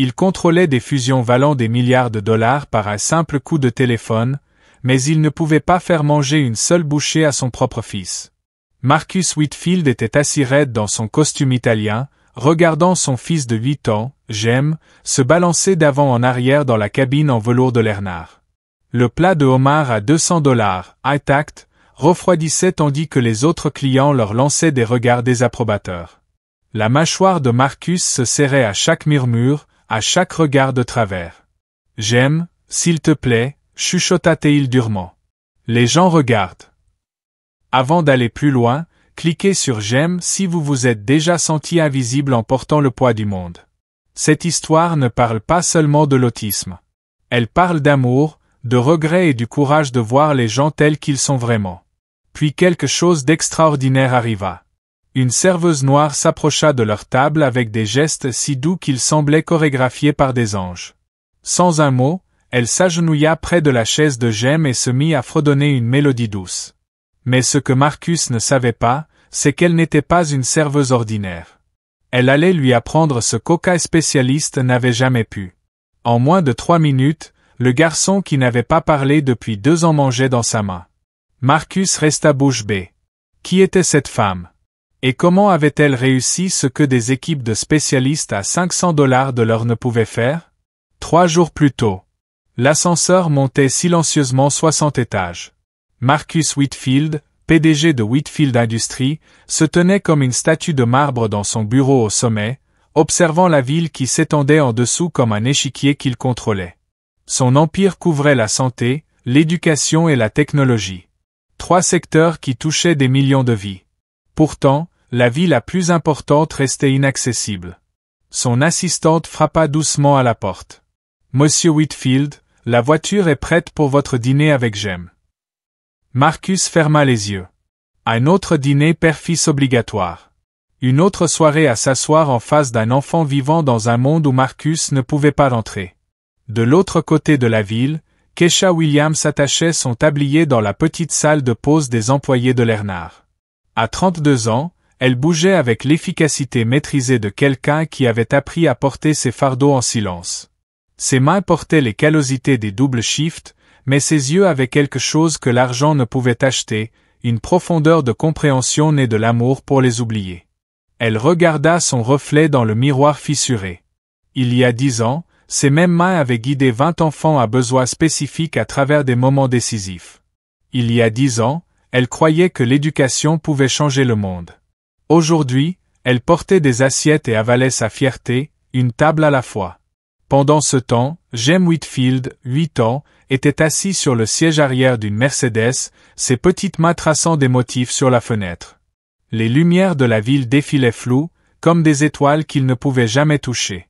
Il contrôlait des fusions valant des milliards de dollars par un simple coup de téléphone, mais il ne pouvait pas faire manger une seule bouchée à son propre fils. Marcus Whitfield était assis raide dans son costume italien, regardant son fils de 8 ans, Jem, se balancer d'avant en arrière dans la cabine en velours de Lernard. Le plat de homard à $200, high-tact, refroidissait tandis que les autres clients leur lançaient des regards désapprobateurs. La mâchoire de Marcus se serrait à chaque murmure, à chaque regard de travers. « Jem, s'il te plaît » chuchota-t-il durement. « Les gens regardent. » Avant d'aller plus loin, cliquez sur j'aime si vous vous êtes déjà senti invisible en portant le poids du monde. Cette histoire ne parle pas seulement de l'autisme. Elle parle d'amour, de regret et du courage de voir les gens tels qu'ils sont vraiment. Puis quelque chose d'extraordinaire arriva. Une serveuse noire s'approcha de leur table avec des gestes si doux qu'ils semblaient chorégraphiés par des anges. Sans un mot, elle s'agenouilla près de la chaise de Jem et se mit à fredonner une mélodie douce. Mais ce que Marcus ne savait pas, c'est qu'elle n'était pas une serveuse ordinaire. Elle allait lui apprendre ce qu'aucun spécialiste n'avait jamais pu. En moins de 3 minutes, le garçon qui n'avait pas parlé depuis 2 ans mangeait dans sa main. Marcus resta bouche bée. Qui était cette femme? Et comment avait-elle réussi ce que des équipes de spécialistes à $500 de l'heure ne pouvaient faire? 3 jours plus tôt. L'ascenseur montait silencieusement 60 étages. Marcus Whitfield, PDG de Whitfield Industries, se tenait comme une statue de marbre dans son bureau au sommet, observant la ville qui s'étendait en dessous comme un échiquier qu'il contrôlait. Son empire couvrait la santé, l'éducation et la technologie. 3 secteurs qui touchaient des millions de vies. Pourtant, la vie la plus importante restait inaccessible. Son assistante frappa doucement à la porte. « Monsieur Whitfield, la voiture est prête pour votre dîner avec Jem. » Marcus ferma les yeux. Un autre dîner père-fils obligatoire. Une autre soirée à s'asseoir en face d'un enfant vivant dans un monde où Marcus ne pouvait pas entrer. De l'autre côté de la ville, Keisha Williams attachait son tablier dans la petite salle de pause des employés de Lernard. À 32 ans, elle bougeait avec l'efficacité maîtrisée de quelqu'un qui avait appris à porter ses fardeaux en silence. Ses mains portaient les callosités des double shifts, mais ses yeux avaient quelque chose que l'argent ne pouvait acheter, une profondeur de compréhension née de l'amour pour les oubliés. Elle regarda son reflet dans le miroir fissuré. Il y a 10 ans, ces mêmes mains avaient guidé 20 enfants à besoins spécifiques à travers des moments décisifs. Il y a 10 ans, elle croyait que l'éducation pouvait changer le monde. Aujourd'hui, elle portait des assiettes et avalait sa fierté, une table à la fois. Pendant ce temps, Jem Whitfield, 8 ans, était assis sur le siège arrière d'une Mercedes, ses petites mains traçant des motifs sur la fenêtre. Les lumières de la ville défilaient floues, comme des étoiles qu'il ne pouvait jamais toucher.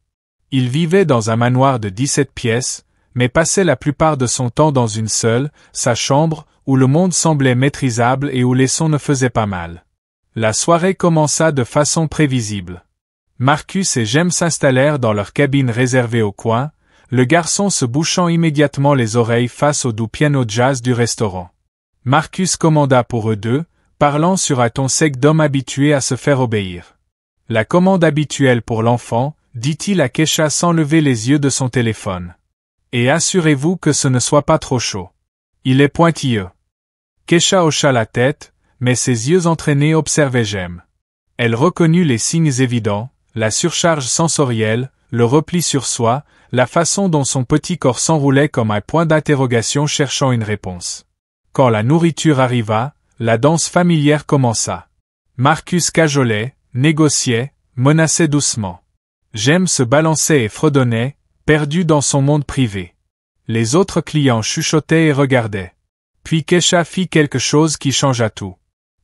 Il vivait dans un manoir de 17 pièces, mais passait la plupart de son temps dans une seule, sa chambre, où le monde semblait maîtrisable et où les sons ne faisaient pas mal. La soirée commença de façon prévisible. Marcus et Jem s'installèrent dans leur cabine réservée au coin, le garçon se bouchant immédiatement les oreilles face au doux piano jazz du restaurant. Marcus commanda pour eux deux, parlant sur un ton sec d'homme habitué à se faire obéir. « La commande habituelle pour l'enfant, » dit-il à Keisha sans lever les yeux de son téléphone. « Et assurez-vous que ce ne soit pas trop chaud. Il est pointilleux. » Keisha hocha la tête, mais ses yeux entraînés observaient Jem. Elle reconnut les signes évidents, la surcharge sensorielle, le repli sur soi, la façon dont son petit corps s'enroulait comme un point d'interrogation cherchant une réponse. Quand la nourriture arriva, la danse familière commença. Marcus cajolait, négociait, menaçait doucement. Jem se balançait et fredonnait, perdu dans son monde privé. Les autres clients chuchotaient et regardaient. Puis Keisha fit quelque chose qui changea tout.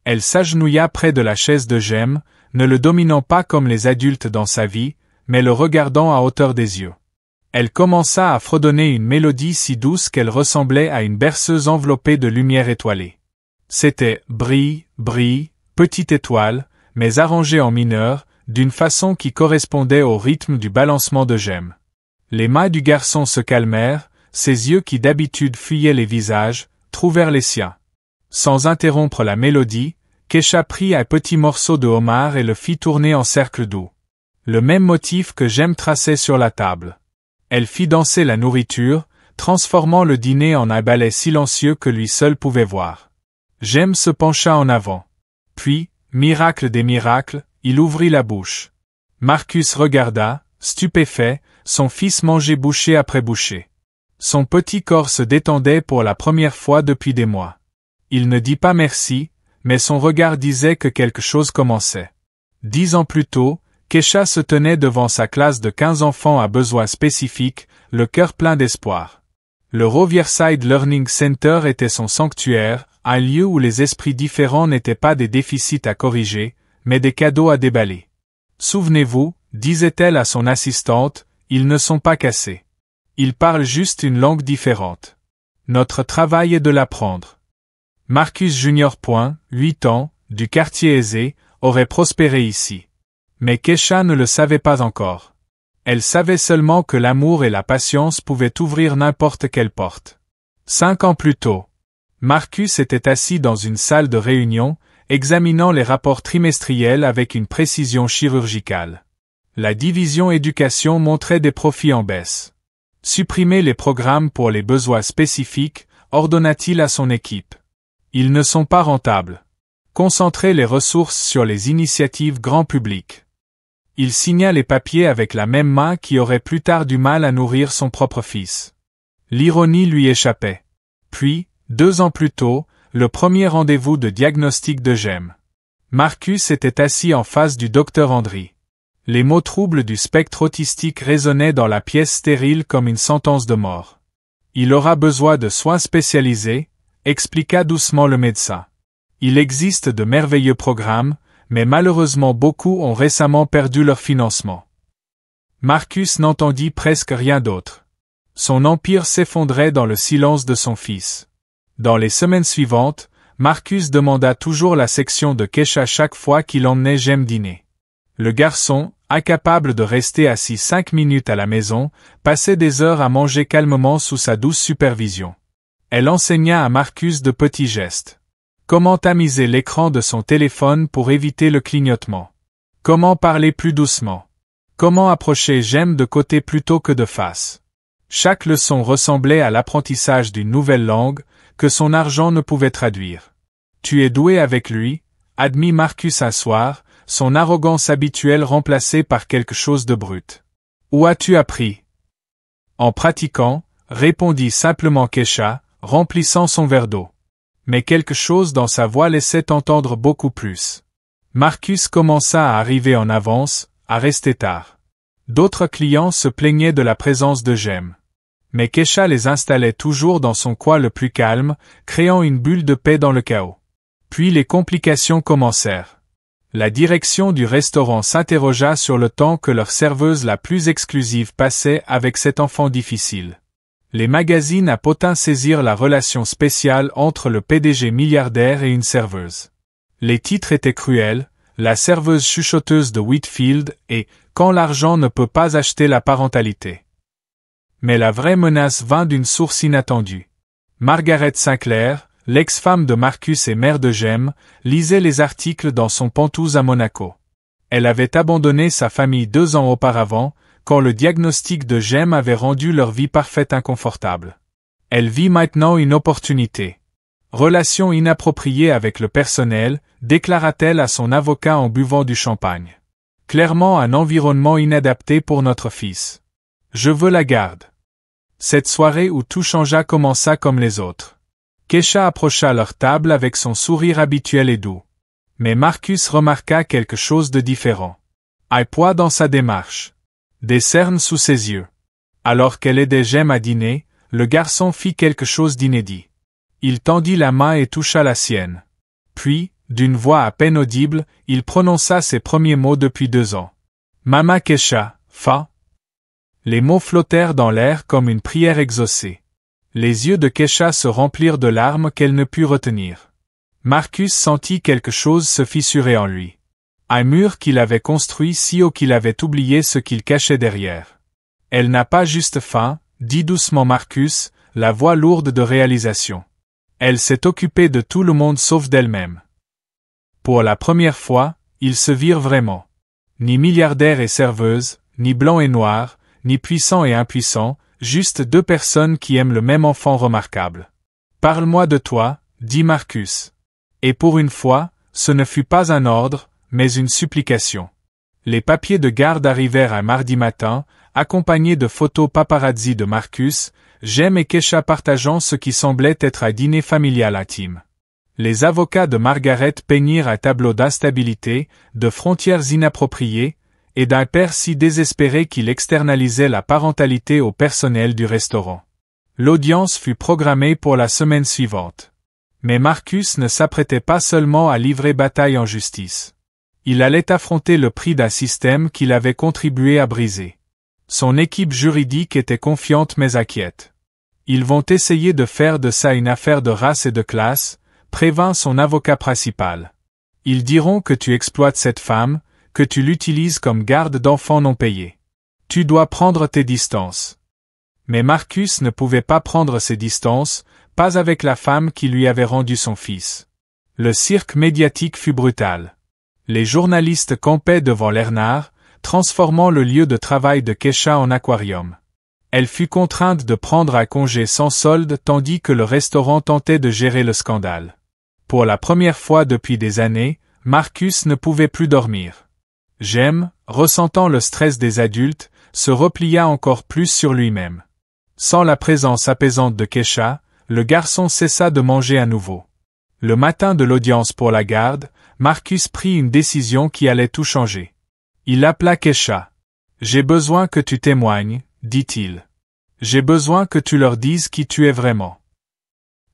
Elle s'agenouilla près de la chaise de Jem, ne le dominant pas comme les adultes dans sa vie, mais le regardant à hauteur des yeux. Elle commença à fredonner une mélodie si douce qu'elle ressemblait à une berceuse enveloppée de lumière étoilée. C'était « brille, brille, petite étoile », mais arrangé en mineur, d'une façon qui correspondait au rythme du balancement de Jem. Les mains du garçon se calmèrent, ses yeux qui d'habitude fuyaient les visages, trouvèrent les siens. Sans interrompre la mélodie, Keisha prit un petit morceau de homard et le fit tourner en cercle doux. Le même motif que Jem traçait sur la table. Elle fit danser la nourriture, transformant le dîner en un ballet silencieux que lui seul pouvait voir. Jem se pencha en avant. Puis, miracle des miracles, il ouvrit la bouche. Marcus regarda, stupéfait, son fils manger bouchée après bouchée. Son petit corps se détendait pour la première fois depuis des mois. Il ne dit pas merci, mais son regard disait que quelque chose commençait. 10 ans plus tôt, Kesha se tenait devant sa classe de 15 enfants à besoins spécifiques, le cœur plein d'espoir. Le Roverside Learning Center était son sanctuaire, un lieu où les esprits différents n'étaient pas des déficits à corriger, mais des cadeaux à déballer. Souvenez-vous, disait-elle à son assistante, ils ne sont pas cassés. Ils parlent juste une langue différente. Notre travail est de l'apprendre. Marcus Junior. 8 ans, du quartier aisé, aurait prospéré ici. Mais Kesha ne le savait pas encore. Elle savait seulement que l'amour et la patience pouvaient ouvrir n'importe quelle porte. 5 ans plus tôt, Marcus était assis dans une salle de réunion, examinant les rapports trimestriels avec une précision chirurgicale. La division éducation montrait des profits en baisse. Supprimer les programmes pour les besoins spécifiques, ordonna-t-il à son équipe. Ils ne sont pas rentables. Concentrez les ressources sur les initiatives grand public. Il signa les papiers avec la même main qui aurait plus tard du mal à nourrir son propre fils. L'ironie lui échappait. Puis, 2 ans plus tôt, le premier rendez-vous de diagnostic de Jem. Marcus était assis en face du docteur Andry. Les mots troubles du spectre autistique résonnaient dans la pièce stérile comme une sentence de mort. Il aura besoin de soins spécialisés, expliqua doucement le médecin. Il existe de merveilleux programmes, mais malheureusement beaucoup ont récemment perdu leur financement. Marcus n'entendit presque rien d'autre. Son empire s'effondrait dans le silence de son fils. Dans les semaines suivantes, Marcus demanda toujours la section de Kesha chaque fois qu'il emmenait Jem dîner. Le garçon, incapable de rester assis 5 minutes à la maison, passait des heures à manger calmement sous sa douce supervision. Elle enseigna à Marcus de petits gestes. Comment tamiser l'écran de son téléphone pour éviter le clignotement. Comment parler plus doucement. Comment approcher Jem de côté plutôt que de face. Chaque leçon ressemblait à l'apprentissage d'une nouvelle langue, que son argent ne pouvait traduire. Tu es doué avec lui, admit Marcus un soir, son arrogance habituelle remplacée par quelque chose de brut. Où as-tu appris? En pratiquant, répondit simplement Kesha, remplissant son verre d'eau. Mais quelque chose dans sa voix laissait entendre beaucoup plus. Marcus commença à arriver en avance, à rester tard. D'autres clients se plaignaient de la présence de Jem. Mais Kesha les installait toujours dans son coin le plus calme, créant une bulle de paix dans le chaos. Puis les complications commencèrent. La direction du restaurant s'interrogea sur le temps que leur serveuse la plus exclusive passait avec cet enfant difficile. Les magazines à potins saisirent la relation spéciale entre le PDG milliardaire et une serveuse. Les titres étaient cruels, la serveuse chuchoteuse de Whitfield et « Quand l'argent ne peut pas acheter la parentalité ». Mais la vraie menace vint d'une source inattendue. Margaret Sinclair, l'ex-femme de Marcus et mère de Jem, lisait les articles dans son Penthouse à Monaco. Elle avait abandonné sa famille 2 ans auparavant, quand le diagnostic de Jem avait rendu leur vie parfaite inconfortable. Elle vit maintenant une opportunité. Relation inappropriée avec le personnel, déclara-t-elle à son avocat en buvant du champagne. Clairement un environnement inadapté pour notre fils. Je veux la garde. Cette soirée où tout changea commença comme les autres. Kesha approcha leur table avec son sourire habituel et doux. Mais Marcus remarqua quelque chose de différent. Un poids dans sa démarche. Des cernes sous ses yeux. Alors qu'elle aidait Jem à dîner, le garçon fit quelque chose d'inédit. Il tendit la main et toucha la sienne. Puis, d'une voix à peine audible, il prononça ses premiers mots depuis 2 ans. Mama Kesha, fa. Les mots flottèrent dans l'air comme une prière exaucée. Les yeux de Kesha se remplirent de larmes qu'elle ne put retenir. Marcus sentit quelque chose se fissurer en lui. Un mur qu'il avait construit si haut qu'il avait oublié ce qu'il cachait derrière. Elle n'a pas juste faim, dit doucement Marcus, la voix lourde de réalisation. Elle s'est occupée de tout le monde sauf d'elle-même. Pour la première fois, ils se virent vraiment. Ni milliardaire et serveuse, ni blanc et noir, ni puissant et impuissant, juste deux personnes qui aiment le même enfant remarquable. Parle-moi de toi, dit Marcus. Et pour une fois, ce ne fut pas un ordre, mais une supplication. Les papiers de garde arrivèrent un mardi matin, accompagnés de photos paparazzi de Marcus, Jem et Kesha partageant ce qui semblait être un dîner familial intime. Les avocats de Margaret peignirent un tableau d'instabilité, de frontières inappropriées, et d'un père si désespéré qu'il externalisait la parentalité au personnel du restaurant. L'audience fut programmée pour la semaine suivante. Mais Marcus ne s'apprêtait pas seulement à livrer bataille en justice. Il allait affronter le prix d'un système qu'il avait contribué à briser. Son équipe juridique était confiante mais inquiète. Ils vont essayer de faire de ça une affaire de race et de classe, prévint son avocat principal. Ils diront que tu exploites cette femme, que tu l'utilises comme garde d'enfants non payés. Tu dois prendre tes distances. Mais Marcus ne pouvait pas prendre ses distances, pas avec la femme qui lui avait rendu son fils. Le cirque médiatique fut brutal. Les journalistes campaient devant l'Ernard, transformant le lieu de travail de Kesha en aquarium. Elle fut contrainte de prendre un congé sans solde tandis que le restaurant tentait de gérer le scandale. Pour la première fois depuis des années, Marcus ne pouvait plus dormir. Jem, ressentant le stress des adultes, se replia encore plus sur lui-même. Sans la présence apaisante de Kesha, le garçon cessa de manger à nouveau. Le matin de l'audience pour la garde, Marcus prit une décision qui allait tout changer. Il appela Kesha. « J'ai besoin que tu témoignes, » dit-il. « J'ai besoin que tu leur dises qui tu es vraiment. »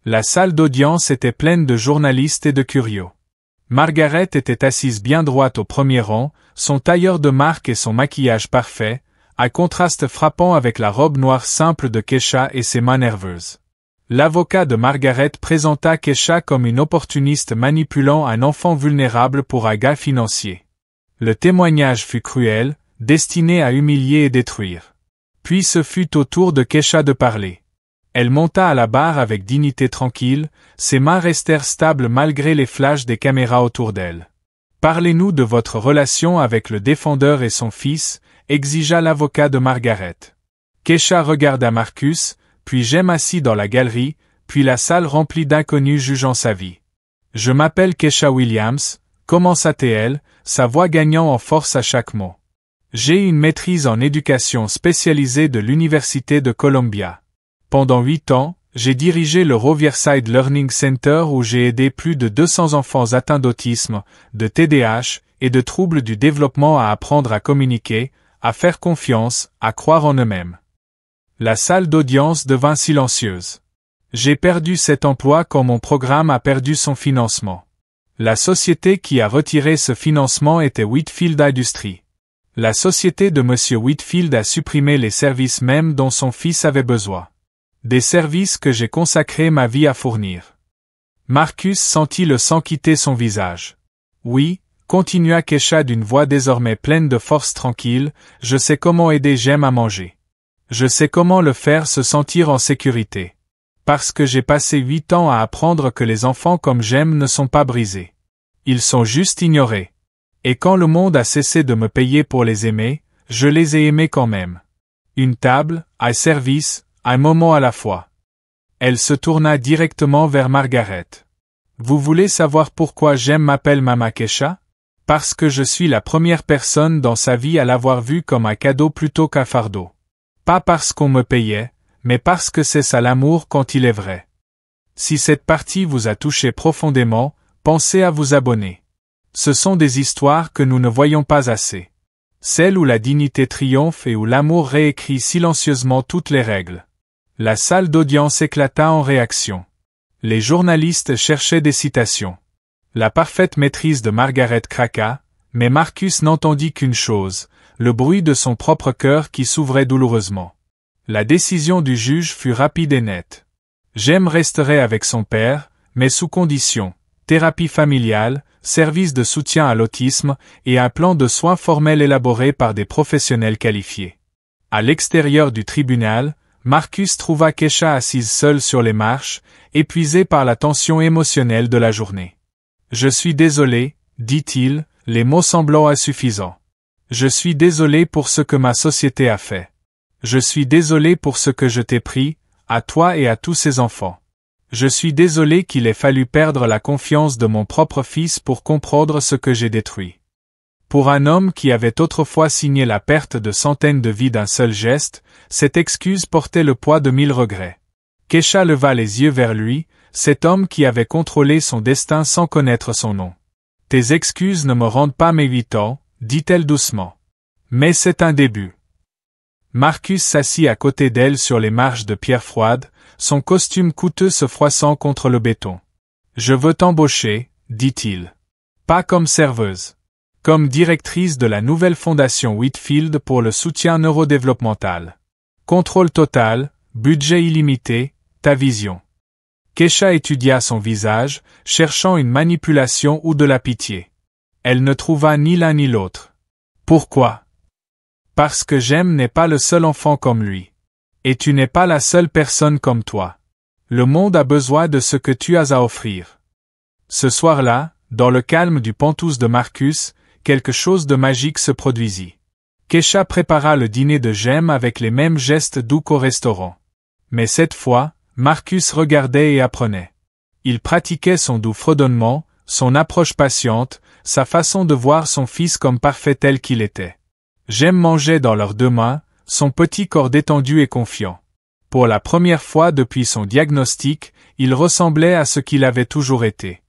La salle d'audience était pleine de journalistes et de curieux. Margaret était assise bien droite au premier rang, son tailleur de marque et son maquillage parfait, un contraste frappant avec la robe noire simple de Kesha et ses mains nerveuses. L'avocat de Margaret présenta Kesha comme une opportuniste manipulant un enfant vulnérable pour un gain financier. Le témoignage fut cruel, destiné à humilier et détruire. Puis ce fut au tour de Kesha de parler. Elle monta à la barre avec dignité tranquille, ses mains restèrent stables malgré les flashs des caméras autour d'elle. « Parlez-nous de votre relation avec le défendeur et son fils », exigea l'avocat de Margaret. Kesha regarda Marcus, puis Jem assis dans la galerie, puis la salle remplie d'inconnus jugeant sa vie. « Je m'appelle Kesha Williams », commença-t-elle, sa voix gagnant en force à chaque mot. « J'ai une maîtrise en éducation spécialisée de l'Université de Columbia. Pendant 8 ans, j'ai dirigé le Riverside Learning Center où j'ai aidé plus de 200 enfants atteints d'autisme, de TDAH et de troubles du développement à apprendre à communiquer, à faire confiance, à croire en eux-mêmes. » La salle d'audience devint silencieuse. J'ai perdu cet emploi quand mon programme a perdu son financement. La société qui a retiré ce financement était Whitfield Industries. La société de M. Whitfield a supprimé les services mêmes dont son fils avait besoin. Des services que j'ai consacré ma vie à fournir. Marcus sentit le sang quitter son visage. Oui, continua Kesha d'une voix désormais pleine de force tranquille, je sais comment aider Jem à manger. Je sais comment le faire se sentir en sécurité. Parce que j'ai passé 8 ans à apprendre que les enfants comme Jem ne sont pas brisés. Ils sont juste ignorés. Et quand le monde a cessé de me payer pour les aimer, je les ai aimés quand même. Une table, un service, un moment à la fois. Elle se tourna directement vers Margaret. Vous voulez savoir pourquoi Jem m'appelle Mama Kesha? Parce que je suis la première personne dans sa vie à l'avoir vue comme un cadeau plutôt qu'un fardeau. Pas parce qu'on me payait, mais parce que c'est ça l'amour quand il est vrai. Si cette partie vous a touché profondément, pensez à vous abonner. Ce sont des histoires que nous ne voyons pas assez. Celles où la dignité triomphe et où l'amour réécrit silencieusement toutes les règles. La salle d'audience éclata en réaction. Les journalistes cherchaient des citations. La parfaite maîtrise de Margaret craqua, mais Marcus n'entendit qu'une chose, le bruit de son propre cœur qui s'ouvrait douloureusement. La décision du juge fut rapide et nette. Jem resterait avec son père, mais sous condition, thérapie familiale, service de soutien à l'autisme et un plan de soins formel élaboré par des professionnels qualifiés. À l'extérieur du tribunal, Marcus trouva Kesha assise seule sur les marches, épuisée par la tension émotionnelle de la journée. « Je suis désolé, dit-il, les mots semblant insuffisants. Je suis désolé pour ce que ma société a fait. Je suis désolé pour ce que je t'ai pris, à toi et à tous ces enfants. Je suis désolé qu'il ait fallu perdre la confiance de mon propre fils pour comprendre ce que j'ai détruit. Pour un homme qui avait autrefois signé la perte de centaines de vies d'un seul geste, cette excuse portait le poids de 1000 regrets. Kesha leva les yeux vers lui, cet homme qui avait contrôlé son destin sans connaître son nom. « Tes excuses ne me rendent pas méritants, dit-elle doucement. Mais c'est un début. Marcus s'assit à côté d'elle sur les marches de pierre froide, son costume coûteux se froissant contre le béton. « Je veux t'embaucher, dit-il. Pas comme serveuse. Comme directrice de la nouvelle fondation Whitfield pour le soutien neurodéveloppemental. Contrôle total, budget illimité, ta vision. » Kesha étudia son visage, cherchant une manipulation ou de la pitié. Elle ne trouva ni l'un ni l'autre. Pourquoi? Parce que Jem n'est pas le seul enfant comme lui. Et tu n'es pas la seule personne comme toi. Le monde a besoin de ce que tu as à offrir. Ce soir-là, dans le calme du penthouse de Marcus, quelque chose de magique se produisit. Kesha prépara le dîner de Jem avec les mêmes gestes doux qu'au restaurant. Mais cette fois, Marcus regardait et apprenait. Il pratiquait son doux fredonnement, son approche patiente, sa façon de voir son fils comme parfait tel qu'il était. Jem mangeait dans leurs deux mains, son petit corps détendu et confiant. Pour la première fois depuis son diagnostic, il ressemblait à ce qu'il avait toujours été.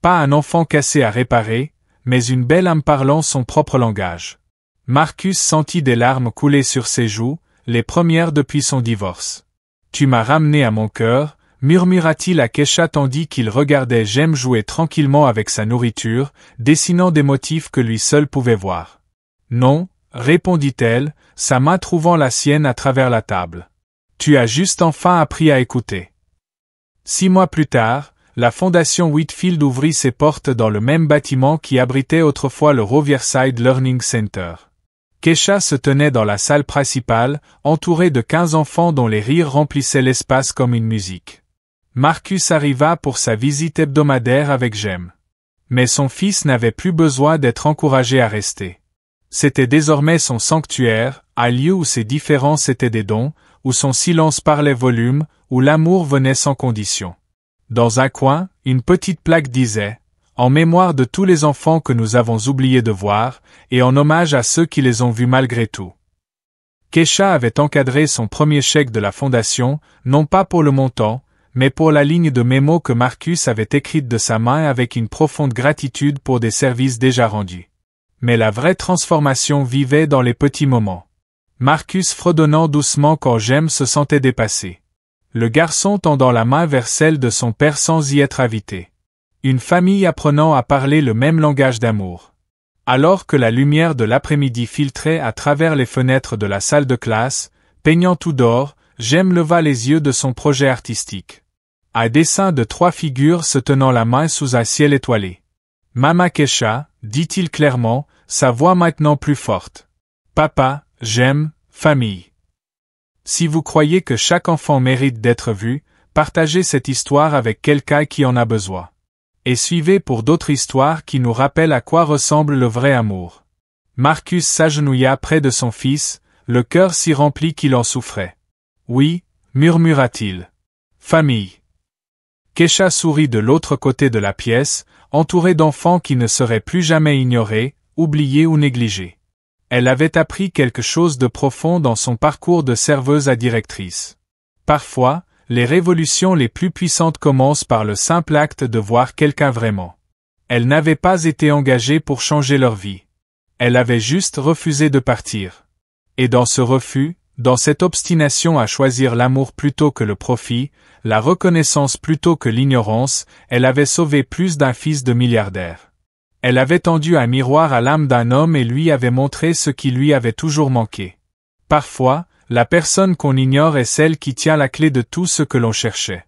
Pas un enfant cassé à réparer, mais une belle âme parlant son propre langage. Marcus sentit des larmes couler sur ses joues, les premières depuis son divorce. « Tu m'as ramené à mon cœur », murmura-t-il à Kesha tandis qu'il regardait Jem jouer tranquillement avec sa nourriture, dessinant des motifs que lui seul pouvait voir. « Non », répondit-elle, sa main trouvant la sienne à travers la table. « Tu as juste enfin appris à écouter. » 6 mois plus tard, la fondation Whitfield ouvrit ses portes dans le même bâtiment qui abritait autrefois le Riverside Learning Center. Kesha se tenait dans la salle principale, entourée de 15 enfants dont les rires remplissaient l'espace comme une musique. Marcus arriva pour sa visite hebdomadaire avec Jem. Mais son fils n'avait plus besoin d'être encouragé à rester. C'était désormais son sanctuaire, un lieu où ses différences étaient des dons, où son silence parlait volume, où l'amour venait sans condition. Dans un coin, une petite plaque disait « En mémoire de tous les enfants que nous avons oublié de voir, et en hommage à ceux qui les ont vus malgré tout. » Kesha avait encadré son premier chèque de la fondation, non pas pour le montant, mais pour la ligne de mémo que Marcus avait écrite de sa main avec une profonde gratitude pour des services déjà rendus. Mais la vraie transformation vivait dans les petits moments. Marcus fredonnant doucement quand Jem se sentait dépassé. Le garçon tendant la main vers celle de son père sans y être invité. Une famille apprenant à parler le même langage d'amour. Alors que la lumière de l'après-midi filtrait à travers les fenêtres de la salle de classe, peignant tout d'or, Jem leva les yeux de son projet artistique. Un dessin de 3 figures se tenant la main sous un ciel étoilé. « Mama Kesha », dit-il clairement, sa voix maintenant plus forte. « Papa, Jem, famille. Si vous croyez que chaque enfant mérite d'être vu, partagez cette histoire avec quelqu'un qui en a besoin. Et suivez pour d'autres histoires qui nous rappellent à quoi ressemble le vrai amour. » Marcus s'agenouilla près de son fils, le cœur si rempli qu'il en souffrait. « Oui, » murmura-t-il. « Famille. » Kesha sourit de l'autre côté de la pièce, entourée d'enfants qui ne seraient plus jamais ignorés, oubliés ou négligés. Elle avait appris quelque chose de profond dans son parcours de serveuse à directrice. Parfois, les révolutions les plus puissantes commencent par le simple acte de voir quelqu'un vraiment. Elle n'avait pas été engagée pour changer leur vie. Elle avait juste refusé de partir. Et dans ce refus, dans cette obstination à choisir l'amour plutôt que le profit, la reconnaissance plutôt que l'ignorance, elle avait sauvé plus d'un fils de milliardaire. Elle avait tendu un miroir à l'âme d'un homme et lui avait montré ce qui lui avait toujours manqué. Parfois, la personne qu'on ignore est celle qui tient la clé de tout ce que l'on cherchait.